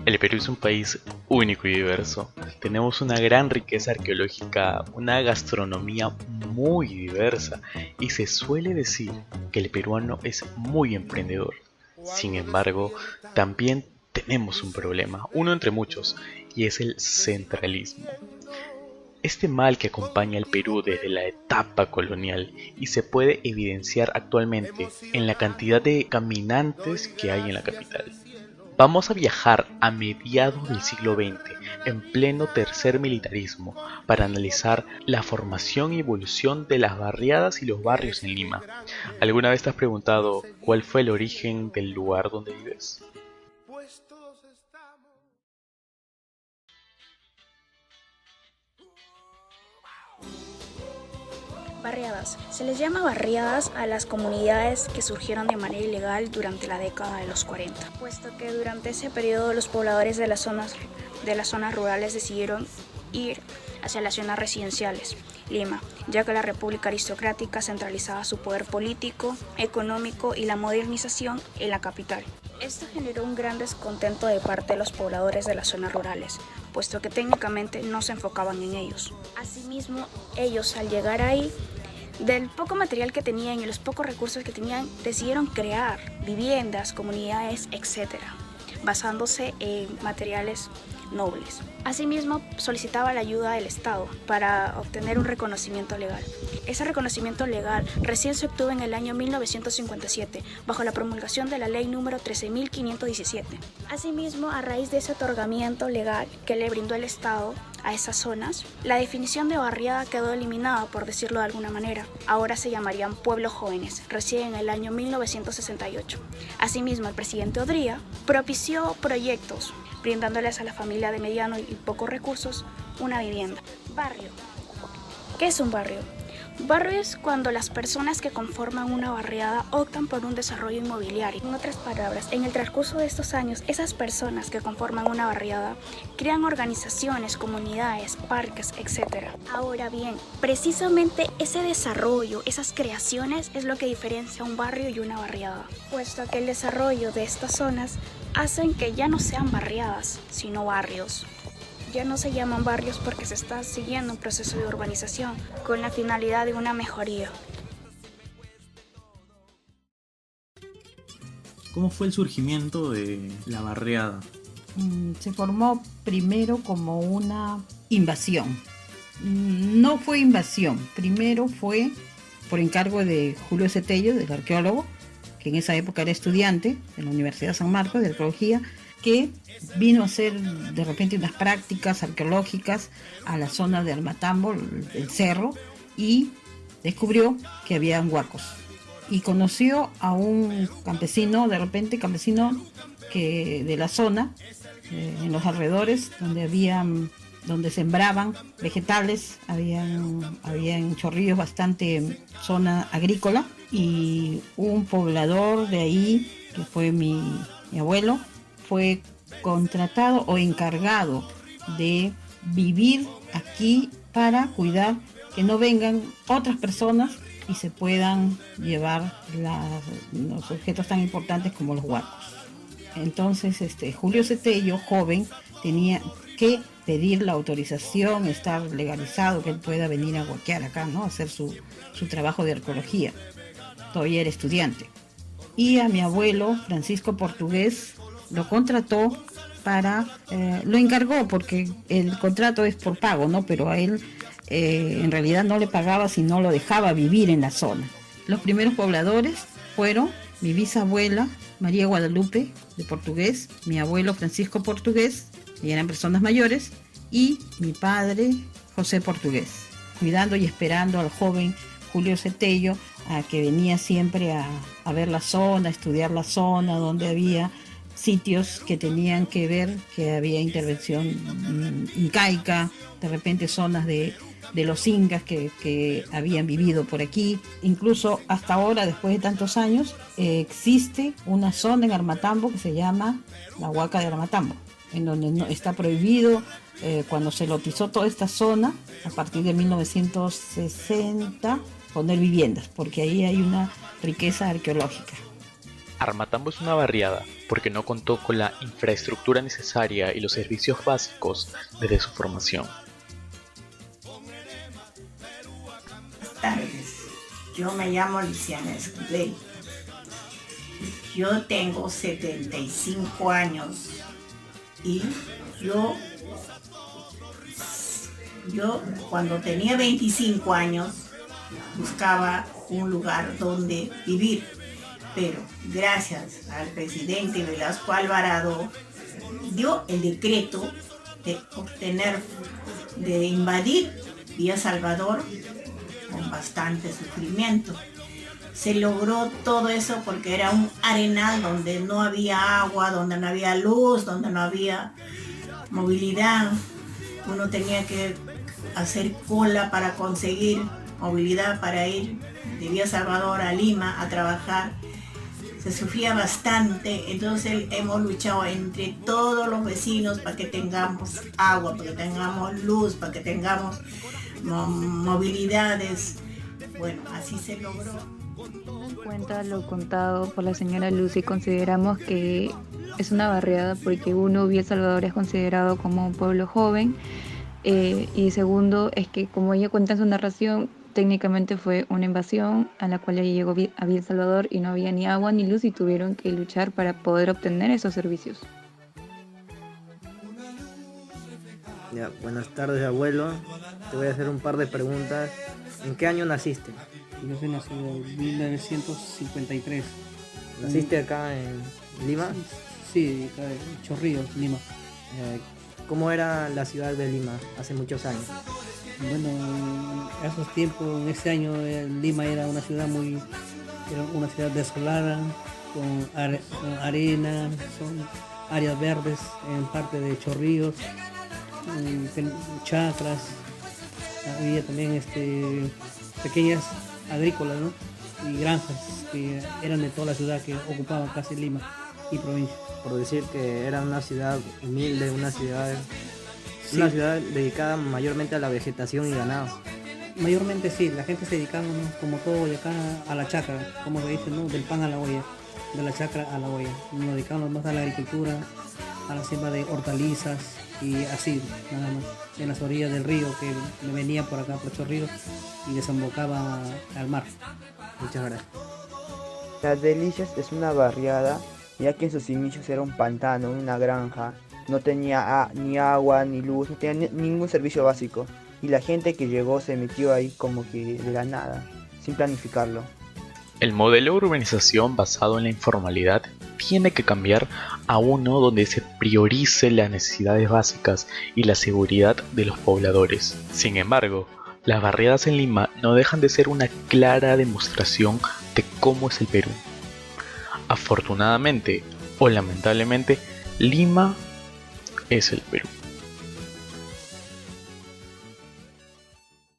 El Perú es un país único y diverso. Tenemos una gran riqueza arqueológica, una gastronomía muy diversa y se suele decir que el peruano es muy emprendedor. Sin embargo, también tenemos un problema, uno entre muchos, y es el centralismo. Este mal que acompaña al Perú desde la etapa colonial y se puede evidenciar actualmente en la cantidad de caminantes que hay en la capital. Vamos a viajar a mediados del siglo XX, en pleno tercer militarismo, para analizar la formación y evolución de las barriadas y los barrios en Lima. ¿Alguna vez te has preguntado cuál fue el origen del lugar donde vives? Barriadas. Se les llama barriadas a las comunidades que surgieron de manera ilegal durante la década de los 40, puesto que durante ese periodo los pobladores de las zonas rurales decidieron ir hacia las zonas residenciales, Lima, ya que la República Aristocrática centralizaba su poder político, económico y la modernización en la capital. Esto generó un gran descontento de parte de los pobladores de las zonas rurales, puesto que técnicamente no se enfocaban en ellos. Asimismo, ellos al llegar ahí, del poco material que tenían y los pocos recursos que tenían, decidieron crear viviendas, comunidades, etcétera, basándose en materiales nobles. Asimismo, solicitaba la ayuda del Estado para obtener un reconocimiento legal. Ese reconocimiento legal recién se obtuvo en el año 1957, bajo la promulgación de la ley número 13.517. Asimismo, a raíz de ese otorgamiento legal que le brindó el Estado a esas zonas, la definición de barriada quedó eliminada, por decirlo de alguna manera. Ahora se llamarían pueblos jóvenes, recién en el año 1968. Asimismo, el presidente Odría propició proyectos brindándoles a la familia de mediano y pocos recursos una vivienda. Barrio. ¿Qué es un barrio? Barrio es cuando las personas que conforman una barriada optan por un desarrollo inmobiliario. En otras palabras, en el transcurso de estos años, esas personas que conforman una barriada crean organizaciones, comunidades, parques, etc. Ahora bien, precisamente ese desarrollo, esas creaciones es lo que diferencia un barrio y una barriada, puesto que el desarrollo de estas zonas hacen que ya no sean barriadas, sino barrios. Ya no se llaman barrios porque se está siguiendo un proceso de urbanización con la finalidad de una mejoría. ¿Cómo fue el surgimiento de la barriada? Se formó primero como una invasión. No fue invasión, primero fue por encargo de Julio Cetello, del arqueólogo, que en esa época era estudiante de la Universidad de San Marcos de arqueología, que vino a hacer de repente unas prácticas arqueológicas a la zona de Armatambo, el cerro, y descubrió que había huacos. Y conoció a un campesino, que de la zona, en los alrededores, donde sembraban vegetales, habían chorrillos, bastante zona agrícola, y un poblador de ahí, que fue mi abuelo, fue contratado o encargado de vivir aquí para cuidar que no vengan otras personas y se puedan llevar los objetos tan importantes como los huacos. Entonces Julio Cetello, joven, tenía que pedir la autorización, estar legalizado, que él pueda venir a huaquear acá, ¿no? Hacer su trabajo de arqueología. Todavía era estudiante. Y a mi abuelo, Francisco Portugués, lo contrató lo encargó, porque el contrato es por pago, ¿no? Pero a él en realidad no le pagaba, sino lo dejaba vivir en la zona. Los primeros pobladores fueron mi bisabuela María Guadalupe de Portugués, mi abuelo Francisco Portugués, y eran personas mayores, y mi padre José Portugués, cuidando y esperando al joven Julio Cetello, a que venía siempre a ver la zona, a estudiar la zona, donde había sitios que tenían que ver, que había intervención incaica, de repente zonas de los incas que habían vivido por aquí. Incluso hasta ahora, después de tantos años, existe una zona en Armatambo que se llama la Huaca de Armatambo, en donde está prohibido, cuando se lotizó toda esta zona, a partir de 1960, poner viviendas, porque ahí hay una riqueza arqueológica. Armatambo es una barriada porque no contó con la infraestructura necesaria y los servicios básicos desde su formación. Buenas tardes, yo me llamo Luciana Escudero. Yo tengo 75 años y yo cuando tenía 25 años buscaba un lugar donde vivir, pero gracias al presidente Velasco Alvarado dio el decreto de invadir Villa Salvador con bastante sufrimiento. Se logró todo eso porque era un arenal donde no había agua, donde no había luz, donde no había movilidad. Uno tenía que hacer cola para conseguir movilidad para ir de Villa Salvador a Lima a trabajar. Se sufría bastante, entonces hemos luchado entre todos los vecinos para que tengamos agua, para que tengamos luz, para que tengamos movilidades. Bueno, así se logró. Teniendo en cuenta lo contado por la señora Lucy, consideramos que es una barriada porque uno, Villa Salvador es considerado como un pueblo joven, y segundo es que, como ella cuenta en su narración, técnicamente fue una invasión a la cual ella llegó a Villa Salvador y no había ni agua ni luz y tuvieron que luchar para poder obtener esos servicios. Ya, buenas tardes, abuelo. Te voy a hacer un par de preguntas. ¿En qué año naciste? Yo soy nacido en 1953. ¿Naciste acá en Lima? Sí, acá en Chorrillos, Lima. ¿Cómo era la ciudad de Lima hace muchos años? Bueno, en esos tiempos, en ese año, Lima era una ciudad desolada, con arena, son áreas verdes en parte de Chorrillos, chacras, había también pequeñas agrícolas, ¿no? Y granjas que eran de toda la ciudad, que ocupaban casi Lima y provincia. Por decir que era una ciudad humilde, una ciudad dedicada mayormente a la vegetación y ganado. Mayormente sí, la gente se dedicaba, ¿no?, como todo de acá, a la chacra, como se dice, ¿no?, del pan a la olla, de la chacra a la olla. Nos dedicamos más a la agricultura, a la siembra de hortalizas y así, nada más, en las orillas del río que venía por acá, por Chorrillos, y desembocaba al mar. Muchas gracias. Las Delicias es una barriada, ya que en sus inicios era un pantano, una granja, no tenía ni agua ni luz, no tenía ningún servicio básico, y la gente que llegó se metió ahí como que de la nada, sin planificarlo. El modelo de urbanización basado en la informalidad tiene que cambiar a uno donde se priorice las necesidades básicas y la seguridad de los pobladores. Sin embargo, las barriadas en Lima no dejan de ser una clara demostración de cómo es el Perú. Afortunadamente o lamentablemente, Lima es el Perú.